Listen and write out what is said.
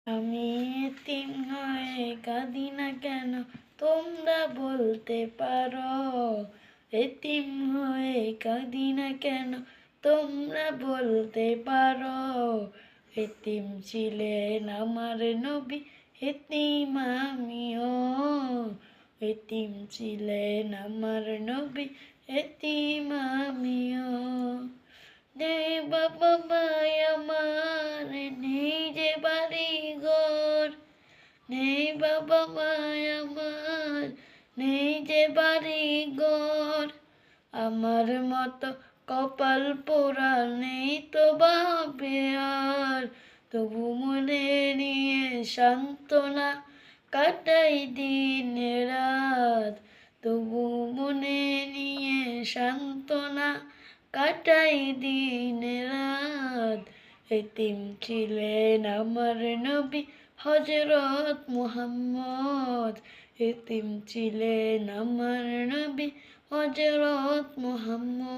আমি এতিম হয়ে কাঁদি না কেন, তোমরা বলতে পারো। এতিম হয়ে কাঁদি না কেন, তোমরা বলতে পারো। এতিম ছিলেন আমার নবী, এতিম আমিও। এতিম ছিলেন আমার নবী, এতিম আমিও। নেই বাবা মাই আমার, নেই যে বাড়ি ঘর। নেই বাবা মাই আমার, নেই যে বাড়ি ঘর। আমার মতো কপাল পোড়া নেই তো ভাবে আর। তবু মনে নিয়ে সান্ত্বনা কাটাই দিন রাত। তবু মনে নিয়ে সান্ত্বনা কাটাই দিন রাত। এতিম ছিলেন আমার নবী হযরত মুহাম্মদ। এতিম ছিলেন আমার নবী হযরত মুহাম্মদ।